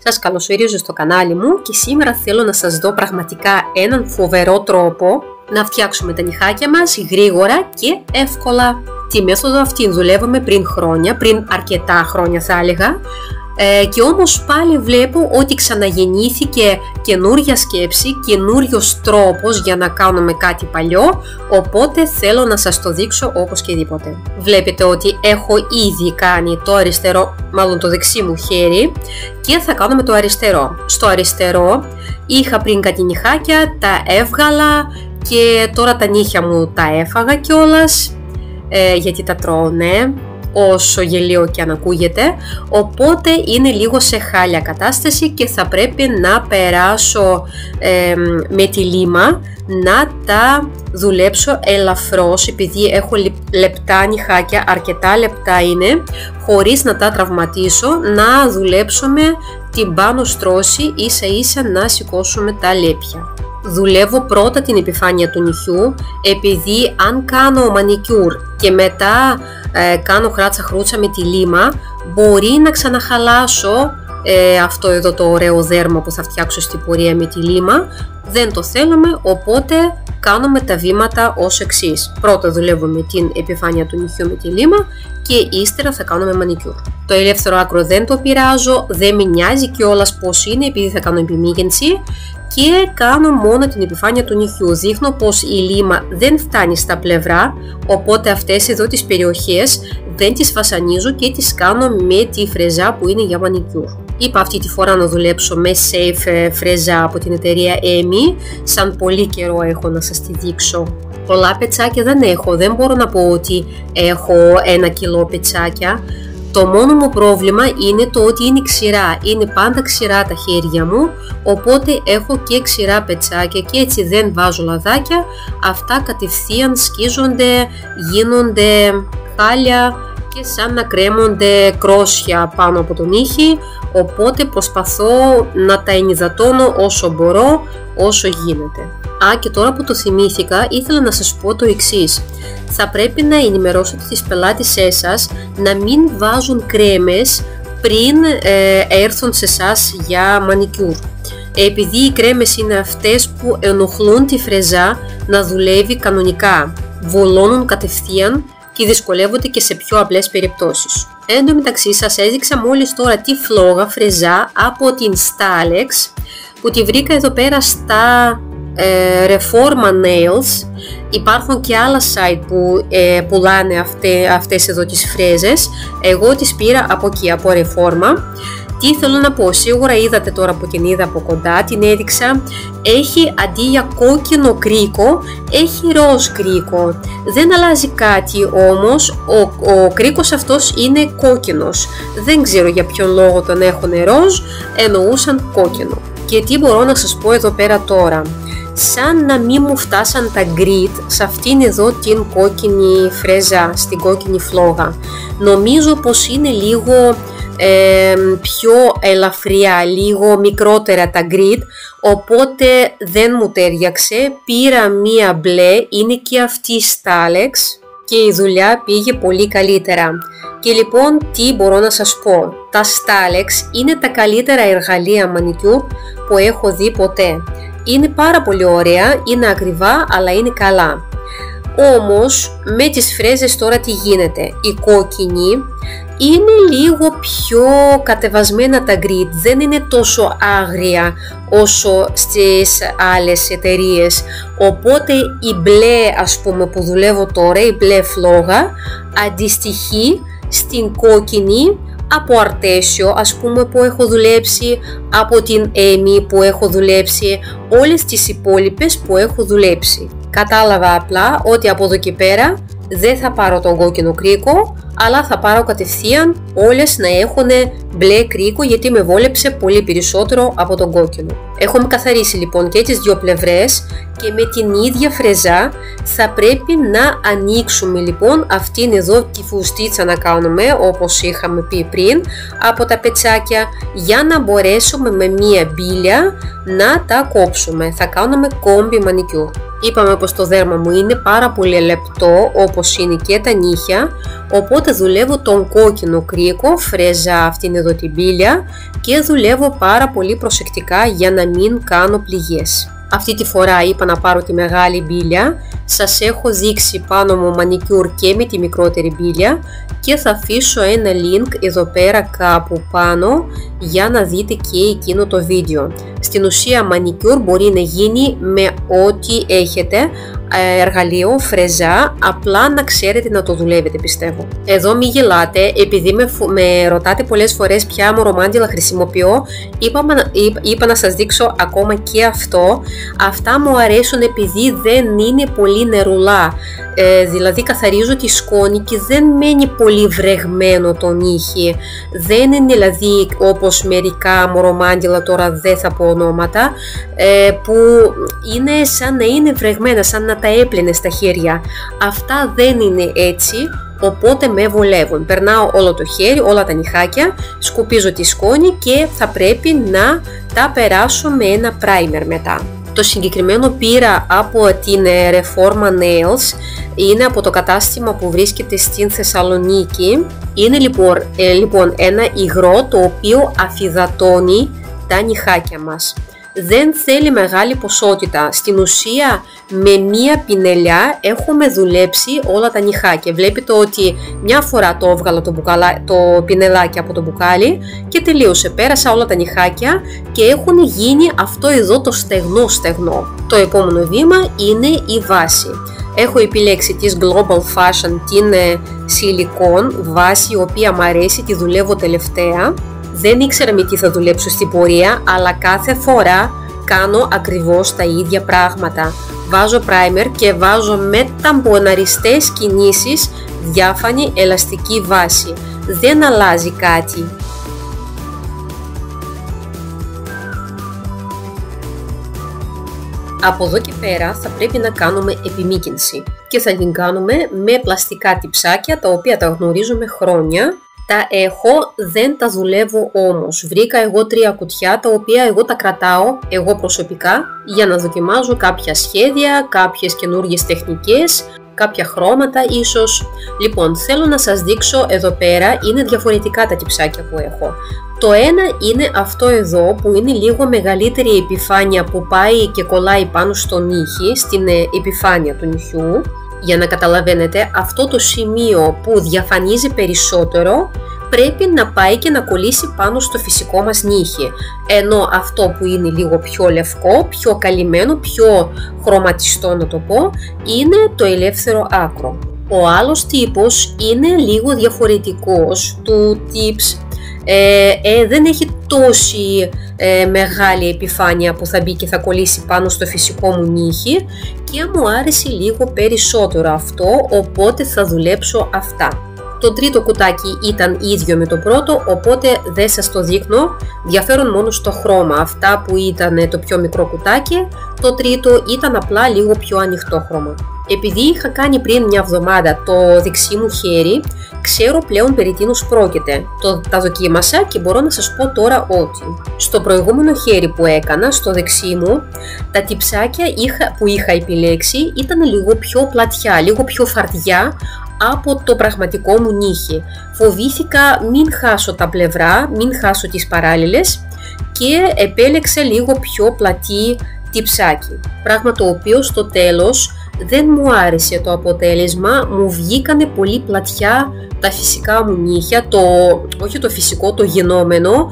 Σας καλωσορίζω στο κανάλι μου και σήμερα θέλω να σας δω πραγματικά έναν φοβερό τρόπο να φτιάξουμε τα νυχάκια μας γρήγορα και εύκολα. Τη μέθοδο αυτή δουλεύουμε πριν χρόνια, πριν αρκετά χρόνια θα έλεγα, και όμως πάλι βλέπω ότι ξαναγεννήθηκε καινούρια σκέψη, καινούριος τρόπος για να κάνουμε κάτι παλιό, οπότε θέλω να σας το δείξω οπωσδήποτε. Βλέπετε ότι έχω ήδη κάνει το αριστερό, μάλλον το δεξί μου χέρι, και θα κάνουμε το αριστερό. Στο αριστερό είχα πριν κάτι νυχάκια, τα έβγαλα και τώρα τα νύχια μου τα έφαγα κιόλας, γιατί τα τρώνε, όσο γελίο και αν ακούγεται, οπότε είναι λίγο σε χάλια κατάσταση και θα πρέπει να περάσω με τη λίμα να τα δουλέψω ελαφρώς, επειδή έχω λεπτά νυχάκια, αρκετά λεπτά είναι, χωρίς να τα τραυματίσω, να δουλέψουμε την πάνω στρώση, ίσα ίσα να σηκώσουμε τα λέπια. Δουλεύω πρώτα την επιφάνεια του νυχιού, επειδή αν κάνω μανικιούρ και μετά κάνω χράτσα χρούτσα με τη λίμα, μπορεί να ξαναχαλάσω αυτό εδώ το ωραίο δέρμα που θα φτιάξω στην πορεία με τη λίμα. Δεν το θέλουμε, οπότε κάνουμε τα βήματα ως εξής. Πρώτα δουλεύουμε την επιφάνεια του νυχιού με τη λίμα και ύστερα θα κάνουμε μανικιούρ. Το ελεύθερο άκρο δεν το πειράζω, δεν με νοιάζει κιόλας πως είναι, επειδή θα κάνω επιμήγενση, και κάνω μόνο την επιφάνεια του νυχιού. Δείχνω πως η λίμα δεν φτάνει στα πλευρά, οπότε αυτές εδώ τις περιοχές δεν τις βασανίζω και τις κάνω με τη φρεζά που είναι για μανικιούρ. Είπα αυτή τη φορά να δουλέψω με safe φρεζά από την εταιρεία EMI, σαν πολύ καιρό έχω να σας τη δείξω. Πολλά πετσάκια δεν έχω, δεν μπορώ να πω ότι έχω 1 κιλό πετσάκια. Το μόνο μου πρόβλημα είναι το ότι είναι ξηρά, είναι πάντα ξηρά τα χέρια μου, οπότε έχω και ξηρά πετσάκια και έτσι δεν βάζω λαδάκια, αυτά κατευθείαν σκίζονται, γίνονται χάλια και σαν να κρέμονται κρόσια πάνω από τον ήχη, οπότε προσπαθώ να τα ενυδατώνω όσο μπορώ, όσο γίνεται. Και τώρα που το θυμήθηκα, ήθελα να σας πω το εξής. Θα πρέπει να ενημερώσετε τις πελάτησές σας να μην βάζουν κρέμες πριν έρθουν σε εσάς για μανικιούρ. Επειδή οι κρέμες είναι αυτές που ενοχλούν τη φρεζά να δουλεύει κανονικά, βολώνουν κατευθείαν και δυσκολεύονται και σε πιο απλές περιπτώσεις. Εν τω μεταξύ σας έδειξα μόλις τώρα τη φλόγα φρεζά από την Stalex που τη βρήκα εδώ πέρα στα Reforma Nails. Υπάρχουν και άλλα site που πουλάνε αυτές εδώ τις φρέζες. Εγώ τις πήρα από εκεί, από Reforma. Τι θέλω να πω, σίγουρα είδατε τώρα που την είδα από κοντά, την έδειξα, έχει αντί για κόκκινο κρίκο, έχει ροζ κρίκο. Δεν αλλάζει κάτι όμως, ο κρίκος αυτός είναι κόκκινος. Δεν ξέρω για ποιον λόγο τον έχουν ροζ, εννοούσαν κόκκινο. Και τι μπορώ να σας πω εδώ πέρα τώρα. Σαν να μην μου φτάσαν τα grit σε αυτήν εδώ την κόκκινη φρέζα, στην κόκκινη φλόγα. Νομίζω πως είναι λίγο πιο ελαφριά, λίγο μικρότερα τα grit, οπότε δεν μου τέριαξε. Πήρα μία μπλε, είναι και αυτή Stalex και η δουλειά πήγε πολύ καλύτερα. Και λοιπόν τι μπορώ να σας πω, τα Stalex είναι τα καλύτερα εργαλεία μανικιούρ που έχω δει ποτέ. Είναι πάρα πολύ ωραία, είναι ακριβά, αλλά είναι καλά. Όμως με τις φρέζες τώρα τι γίνεται, η κόκκινη είναι λίγο πιο κατεβασμένα τα grit, δεν είναι τόσο άγρια όσο στις άλλες εταιρείες, οπότε η μπλε ας πούμε που δουλεύω τώρα, η μπλε φλόγα αντιστοιχεί στην κόκκινη από Artesio ας πούμε που έχω δουλέψει, από την EMI που έχω δουλέψει, όλες τις υπόλοιπες που έχω δουλέψει. Κατάλαβα απλά ότι από εδώ και πέρα δεν θα πάρω τον κόκκινο κρίκο, αλλά θα πάρω κατευθείαν όλες να έχουν μπλε κρίκο, γιατί με βόλεψε πολύ περισσότερο από τον κόκκινο. Έχουμε καθαρίσει λοιπόν και τις δύο πλευρές και με την ίδια φρεζά θα πρέπει να ανοίξουμε λοιπόν αυτήν εδώ τη φουστίτσα να κάνουμε, όπως είχαμε πει πριν, από τα πετσάκια, για να μπορέσουμε με μία μπίλια να τα κόψουμε. Θα κάνουμε κόμπι μανικιούρ. Είπαμε πως το δέρμα μου είναι πάρα πολύ λεπτό, όπως είναι και τα νύχια, οπότε Οπότε δουλεύω τον κόκκινο κρίκο, φρέζα αυτήν εδώ την πύλια, και δουλεύω πάρα πολύ προσεκτικά για να μην κάνω πληγές. Αυτή τη φορά είπα να πάρω τη μεγάλη μπίλια, σας έχω δείξει πάνω μου μανικιούρ και με τη μικρότερη μπίλια και θα αφήσω ένα link εδώ πέρα κάπου πάνω για να δείτε και εκείνο το βίντεο. Στην ουσία μανικιούρ μπορεί να γίνει με ό,τι έχετε, εργαλείο, φρεζά, απλά να ξέρετε να το δουλεύετε, πιστεύω. Εδώ μη γελάτε, επειδή με ρωτάτε πολλές φορές ποια μορομάντιλα χρησιμοποιώ, είπα να σας δείξω ακόμα και αυτό. Αυτά μου αρέσουν επειδή δεν είναι πολύ νερουλά, δηλαδή καθαρίζω τη σκόνη και δεν μένει πολύ βρεγμένο το νύχι. Δεν είναι δηλαδή όπως μερικά μορομάντιλα, τώρα δεν θα πω ονόματα, που είναι σαν να είναι βρεγμένα, σαν να τα έπλαινε στα χέρια. Αυτά δεν είναι έτσι, οπότε με βολεύουν. Περνάω όλο το χέρι, όλα τα νυχάκια, σκουπίζω τη σκόνη και θα πρέπει να τα περάσω με ένα primer μετά. Το συγκεκριμένο πήρα από την Reforma Nails, είναι από το κατάστημα που βρίσκεται στην Θεσσαλονίκη. Είναι λοιπόν ένα υγρό το οποίο αφυδατώνει τα νυχάκια μας. Δεν θέλει μεγάλη ποσότητα. Στην ουσία με μία πινελιά έχουμε δουλέψει όλα τα νυχάκια. Βλέπετε ότι μια φορά το έβγαλα το πινελάκι από το μπουκάλι και τελείωσε. Πέρασα όλα τα νυχάκια και έχουν γίνει αυτό εδώ το στεγνό. Το επόμενο βήμα είναι η βάση. Έχω επιλέξει της Global Fashion την silicone βάση, η οποία μου αρέσει, τη δουλεύω τελευταία. Δεν ήξερα με τι θα δουλέψω στην πορεία, αλλά κάθε φορά κάνω ακριβώς τα ίδια πράγματα. Βάζω primer και βάζω με ταμποναριστές κινήσεις διάφανη ελαστική βάση. Δεν αλλάζει κάτι. Από εδώ και πέρα θα πρέπει να κάνουμε επιμύκηνση και θα την κάνουμε με πλαστικά τυψάκια, τα οποία τα γνωρίζουμε χρόνια. Τα έχω, δεν τα δουλεύω όμως. Βρήκα εγώ 3 κουτιά, τα οποία εγώ τα κρατάω, εγώ προσωπικά, για να δοκιμάζω κάποια σχέδια, κάποιες καινούργιες τεχνικές, κάποια χρώματα ίσως. Λοιπόν, θέλω να σας δείξω εδώ πέρα, είναι διαφορετικά τα τυψάκια που έχω. Το ένα είναι αυτό εδώ που είναι λίγο μεγαλύτερη επιφάνεια, που πάει και κολλάει πάνω στο νύχι, στην επιφάνεια του νυχιού. Για να καταλαβαίνετε, αυτό το σημείο που διαφανίζει περισσότερο πρέπει να πάει και να κολλήσει πάνω στο φυσικό μας νύχι. Ενώ αυτό που είναι λίγο πιο λευκό, πιο καλυμμένο, πιο χρωματιστό να το πω, είναι το ελεύθερο άκρο. Ο άλλος τύπος είναι λίγο διαφορετικός του tips. Δεν έχει τόση μεγάλη επιφάνεια που θα μπει και θα κολλήσει πάνω στο φυσικό μου νύχι και μου άρεσε λίγο περισσότερο αυτό, οπότε θα δουλέψω αυτά. Το τρίτο κουτάκι ήταν ίδιο με το πρώτο, οπότε δεν σας το δείχνω, διαφέρουν μόνο στο χρώμα. Αυτά που ήταν το πιο μικρό κουτάκι, το τρίτο ήταν απλά λίγο πιο ανοιχτό χρώμα. Επειδή είχα κάνει πριν μια εβδομάδα το δεξί μου χέρι, ξέρω πλέον περί τίνος πρόκειται. Τα δοκίμασα και μπορώ να σας πω τώρα ότι στο προηγούμενο χέρι που έκανα, στο δεξί μου, τα τυψάκια που είχα επιλέξει ήταν λίγο πιο πλατιά, λίγο πιο φαρδιά από το πραγματικό μου νύχι. Φοβήθηκα μην χάσω τα πλευρά, μην χάσω τις παράλληλες και επέλεξα λίγο πιο πλατή τυψάκι. Πράγμα το οποίο στο τέλος δεν μου άρεσε το αποτέλεσμα, μου βγήκανε πολύ πλατιά τα φυσικά μου νύχια, όχι το φυσικό, το γενόμενο.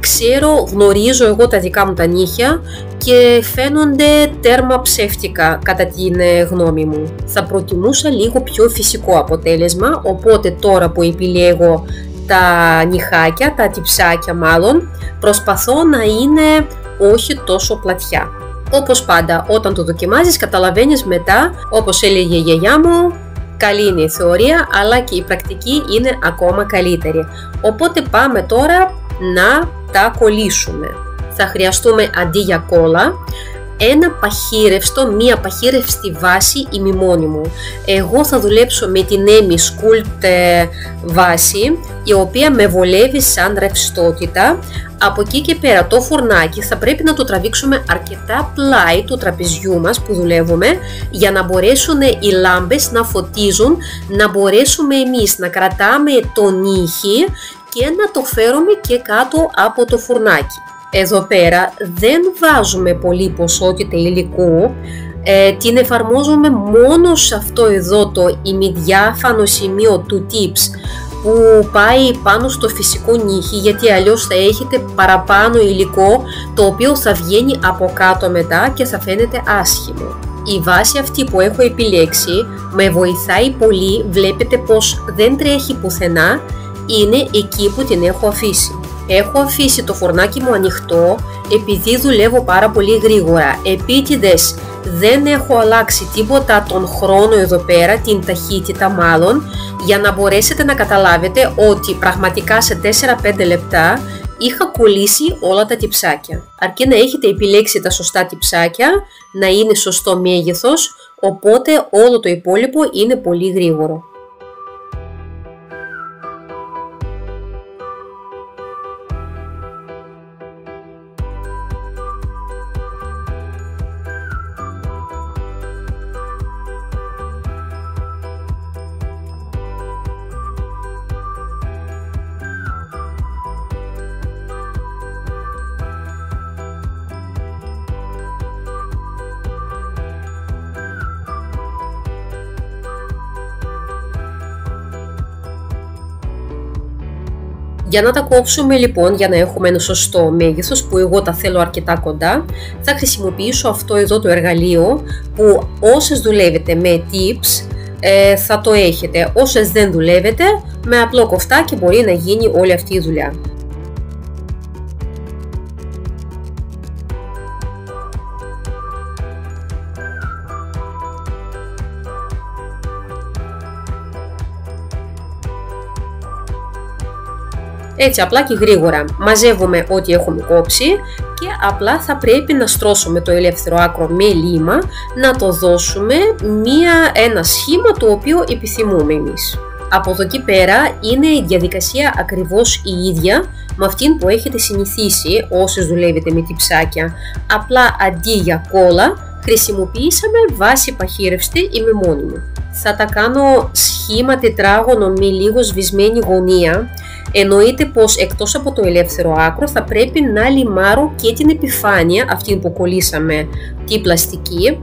Ξέρω, γνωρίζω εγώ τα δικά μου τα νύχια και φαίνονται τέρμα ψεύτικα κατά την γνώμη μου. Θα προτιμούσα λίγο πιο φυσικό αποτέλεσμα, οπότε τώρα που επιλέγω τα νυχάκια, τα τυψάκια μάλλον, προσπαθώ να είναι όχι τόσο πλατιά. Όπως πάντα, όταν το δοκιμάζεις καταλαβαίνεις μετά, όπως έλεγε η γιαγιά μου, καλή είναι η θεωρία, αλλά και η πρακτική είναι ακόμα καλύτερη. Οπότε πάμε τώρα να τα κολλήσουμε. Θα χρειαστούμε αντί για κόλλα ένα παχύρευστο, μία παχύρευστη βάση ημιμόνιμου. Εγώ θα δουλέψω με την Emi Sculpt βάση, η οποία με βολεύει σαν ρευστότητα. Από εκεί και πέρα το φουρνάκι θα πρέπει να το τραβήξουμε αρκετά πλάι του τραπεζιού μας που δουλεύουμε, για να μπορέσουν οι λάμπες να φωτίζουν, να μπορέσουμε εμείς να κρατάμε τον ήχη και να το φέρουμε και κάτω από το φουρνάκι. Εδώ πέρα δεν βάζουμε πολύ ποσότητα υλικού, την εφαρμόζουμε μόνο σε αυτό εδώ το ημιδιάφανο σημείο του tips που πάει πάνω στο φυσικό νύχι, γιατί αλλιώς θα έχετε παραπάνω υλικό το οποίο θα βγαίνει από κάτω μετά και θα φαίνεται άσχημο. Η βάση αυτή που έχω επιλέξει με βοηθάει πολύ, βλέπετε πως δεν τρέχει πουθενά, είναι εκεί που την έχω αφήσει. Έχω αφήσει το φουρνάκι μου ανοιχτό επειδή δουλεύω πάρα πολύ γρήγορα. Επίτηδες δεν έχω αλλάξει τίποτα τον χρόνο εδώ πέρα, την ταχύτητα μάλλον, για να μπορέσετε να καταλάβετε ότι πραγματικά σε 4-5 λεπτά είχα κολλήσει όλα τα τυψάκια. Αρκεί να έχετε επιλέξει τα σωστά τυψάκια, να είναι σωστό μέγεθος, οπότε όλο το υπόλοιπο είναι πολύ γρήγορο. Για να τα κόψουμε λοιπόν, για να έχουμε ένα σωστό μέγεθος που εγώ τα θέλω αρκετά κοντά, θα χρησιμοποιήσω αυτό εδώ το εργαλείο που όσες δουλεύετε με tips θα το έχετε, όσες δεν δουλεύετε με απλό κοφτάκι μπορεί να γίνει όλη αυτή η δουλειά. Έτσι απλά και γρήγορα μαζεύουμε ό,τι έχουμε κόψει και απλά θα πρέπει να στρώσουμε το ελεύθερο άκρο με λίμα, να το δώσουμε ένα σχήμα το οποίο επιθυμούμε εμείς. Από εδώ και πέρα είναι η διαδικασία ακριβώς η ίδια με αυτήν που έχετε συνηθίσει όσες δουλεύετε με τυψάκια. Απλά αντί για κόλλα χρησιμοποιήσαμε βάση παχύρευστη ημιμόνιμου. Θα τα κάνω σχήμα τετράγωνο με λίγο σβησμένη γωνία. Εννοείται πως εκτός από το ελεύθερο άκρο θα πρέπει να λιμάρω και την επιφάνεια, αυτή που κολλήσαμε τη πλαστική,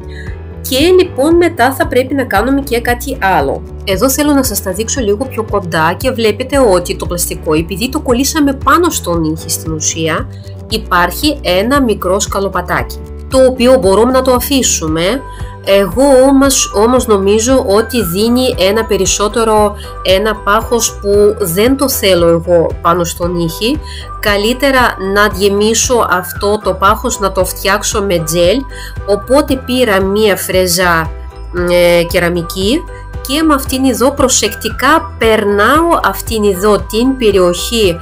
και λοιπόν μετά θα πρέπει να κάνουμε και κάτι άλλο. Εδώ θέλω να σας τα δείξω λίγο πιο κοντά και βλέπετε ότι το πλαστικό, επειδή το κολλήσαμε πάνω στον ήχη στην ουσία, υπάρχει ένα μικρό σκαλοπατάκι, το οποίο μπορούμε να το αφήσουμε. Εγώ όμως νομίζω ότι δίνει ένα περισσότερο ένα πάχος που δεν το θέλω εγώ πάνω στον ήχη. Καλύτερα να γεμίσω αυτό το πάχος, να το φτιάξω με τζέλ, οπότε πήρα μία φρέζα κεραμική και με αυτήν εδώ προσεκτικά περνάω αυτήν εδώ την περιοχή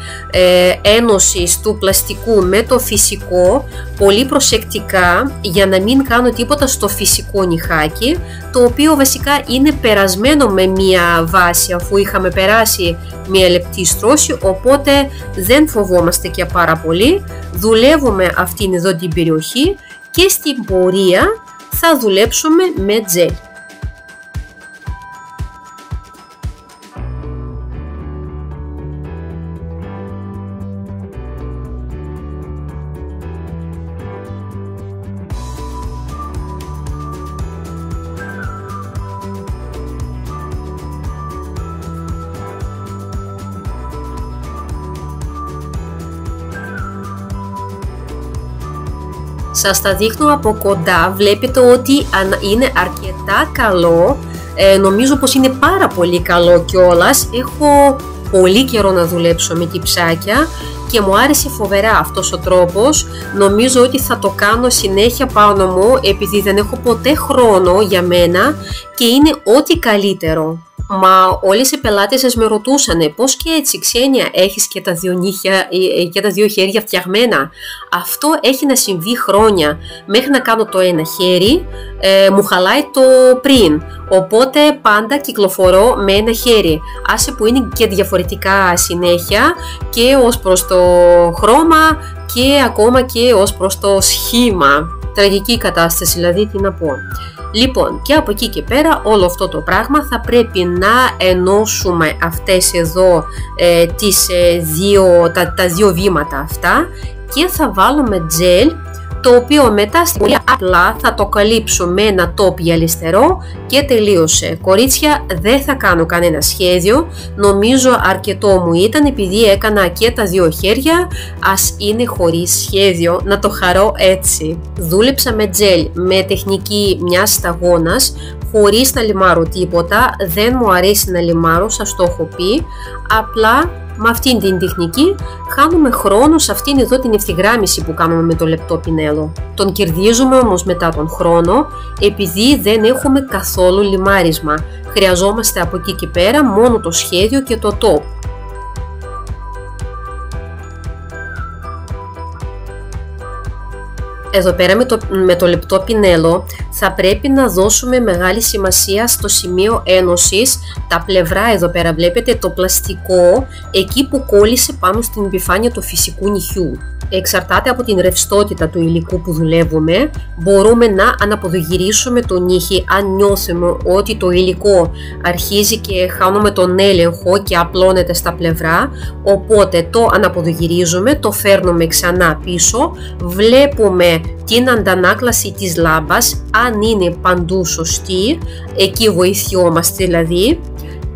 ένωσης του πλαστικού με το φυσικό πολύ προσεκτικά, για να μην κάνω τίποτα στο φυσικό νυχάκι, το οποίο βασικά είναι περασμένο με μία βάση αφού είχαμε περάσει μία λεπτή στρώση, οπότε δεν φοβόμαστε και πάρα πολύ. Δουλεύουμε αυτήν εδώ την περιοχή και στην πορεία θα δουλέψουμε με τζέλ. Σας τα δείχνω από κοντά, βλέπετε ότι είναι αρκετά καλό, νομίζω πως είναι πάρα πολύ καλό κιόλας. Έχω πολύ καιρό να δουλέψω με τυψάκια και μου άρεσε φοβερά αυτός ο τρόπος. Νομίζω ότι θα το κάνω συνέχεια πάνω μου, επειδή δεν έχω ποτέ χρόνο για μένα και είναι ό,τι καλύτερο. Μα όλες οι πελάτες σας με ρωτούσανε πώς και έτσι Ξένια έχεις και τα δύο νύχια και τα δύο χέρια φτιαγμένα. Αυτό έχει να συμβεί χρόνια. Μέχρι να κάνω το ένα χέρι μου χαλάει το πριν. Οπότε πάντα κυκλοφορώ με ένα χέρι. Άσε που είναι και διαφορετικά συνέχεια και ως προς το χρώμα και ακόμα και ως προς το σχήμα. Τραγική κατάσταση δηλαδή, τι να πω. Λοιπόν, και από εκεί και πέρα όλο αυτό το πράγμα θα πρέπει να ενώσουμε αυτές εδώ τα δύο βήματα αυτά και θα βάλουμε τζελ, το οποίο μετά στην πορεία απλά θα το καλύψω με ένα top γυαλιστερό και τελείωσε. Κορίτσια, δεν θα κάνω κανένα σχέδιο, νομίζω αρκετό μου ήταν επειδή έκανα και τα δύο χέρια, ας είναι χωρίς σχέδιο, να το χαρώ έτσι. Δούλεψα με τζελ με τεχνική μιας σταγόνας, χωρίς να λιμάρω τίποτα, δεν μου αρέσει να λιμάρω, σας το έχω πει, απλά με αυτήν την τεχνική χάνουμε χρόνο σε αυτήν εδώ την ευθυγράμμιση που κάνουμε με το λεπτό πινέλο. Τον κερδίζουμε όμως μετά τον χρόνο επειδή δεν έχουμε καθόλου λιμάρισμα. Χρειαζόμαστε από εκεί και πέρα μόνο το σχέδιο και το top. Εδώ πέρα με το λεπτό πινέλο θα πρέπει να δώσουμε μεγάλη σημασία στο σημείο ένωσης, τα πλευρά εδώ πέρα βλέπετε το πλαστικό, εκεί που κόλλησε πάνω στην επιφάνεια του φυσικού νυχιού. Εξαρτάται από την ρευστότητα του υλικού που δουλεύουμε, μπορούμε να αναποδογυρίσουμε το νύχι αν νιώθουμε ότι το υλικό αρχίζει και χάνουμε τον έλεγχο και απλώνεται στα πλευρά, οπότε το αναποδογυρίζουμε, το φέρνουμε ξανά πίσω, βλέπουμε την αντανάκλαση της λάμπας, αν είναι παντού σωστή, εκεί βοηθιόμαστε δηλαδή,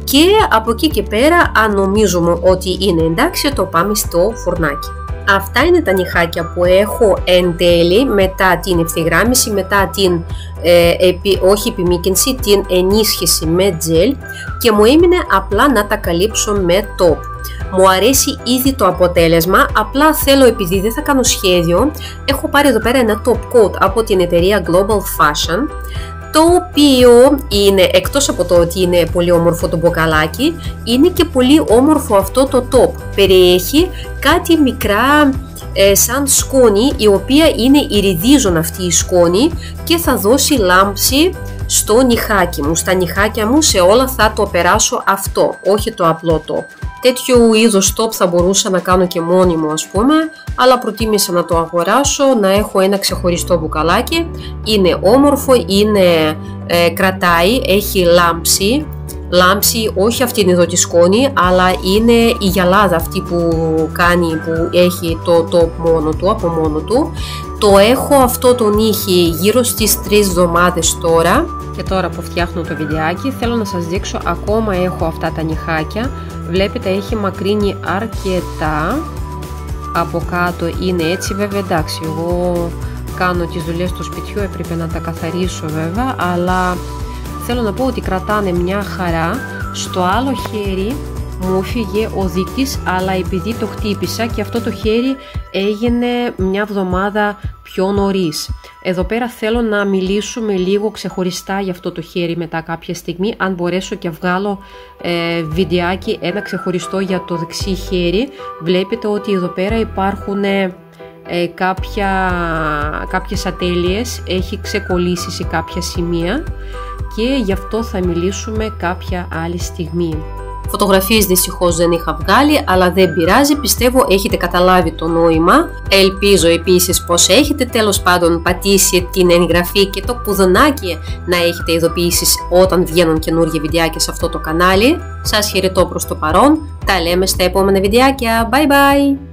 και από εκεί και πέρα αν νομίζουμε ότι είναι εντάξει το πάμε στο φουρνάκι. Αυτά είναι τα νυχάκια που έχω εν τέλει μετά την ευθυγράμμιση, μετά την όχι επιμήκυνση, την ενίσχυση με τζελ και μου έμεινε απλά να τα καλύψω με top. Μου αρέσει ήδη το αποτέλεσμα, απλά θέλω επειδή δεν θα κάνω σχέδιο, έχω πάρει εδώ πέρα ένα top coat από την εταιρεία Global Fashion, το οποίο είναι, εκτός από το ότι είναι πολύ όμορφο το μποκαλάκι, είναι και πολύ όμορφο αυτό το top. Περιέχει κάτι μικρά σαν σκόνη, η οποία είναι ιριδίζον αυτή η σκόνη και θα δώσει λάμψη στο νυχάκι μου. Στα νυχάκια μου σε όλα θα το περάσω αυτό, όχι το απλό top. Τέτοιου είδους top θα μπορούσα να κάνω και μόνη μου ας πούμε, αλλά προτίμησα να το αγοράσω, να έχω ένα ξεχωριστό μπουκαλάκι. Είναι όμορφο, κρατάει, έχει λάμψη, όχι αυτήν εδώ τη σκόνη, αλλά είναι η γυαλάδα αυτή που κάνει, που έχει το top μόνο του, από μόνο του. Το έχω αυτό το νύχι γύρω στις 3 εβδομάδες τώρα. Και τώρα που φτιάχνω το βιντεάκι θέλω να σας δείξω, ακόμα έχω αυτά τα νυχάκια. Βλέπετε έχει μακρύνει αρκετά, από κάτω είναι έτσι, βέβαια εντάξει εγώ κάνω τις δουλειές του σπιτιού, έπρεπε να τα καθαρίσω βέβαια, αλλά θέλω να πω ότι κρατάνε μια χαρά. Στο άλλο χέρι μου φύγε ο δείκτης, αλλά επειδή το χτύπησα και αυτό το χέρι έγινε μια εβδομάδα πιο νωρίς. Εδώ πέρα θέλω να μιλήσουμε λίγο ξεχωριστά για αυτό το χέρι μετά κάποια στιγμή, αν μπορέσω και βγάλω βιντεάκι ένα ξεχωριστό για το δεξί χέρι. Βλέπετε ότι εδώ πέρα υπάρχουν κάποιες ατέλειες, έχει ξεκολλήσει σε κάποια σημεία και γι' αυτό θα μιλήσουμε κάποια άλλη στιγμή. Φωτογραφίες δυστυχώς δεν είχα βγάλει, αλλά δεν πειράζει, πιστεύω έχετε καταλάβει το νόημα. Ελπίζω επίσης πως έχετε τέλος πάντων πατήσει την εγγραφή και το κουδουνάκι να έχετε ειδοποιήσεις όταν βγαίνουν καινούργια βιντεάκια σε αυτό το κανάλι. Σας χαιρετώ προς το παρόν, τα λέμε στα επόμενα βιντεάκια, bye bye!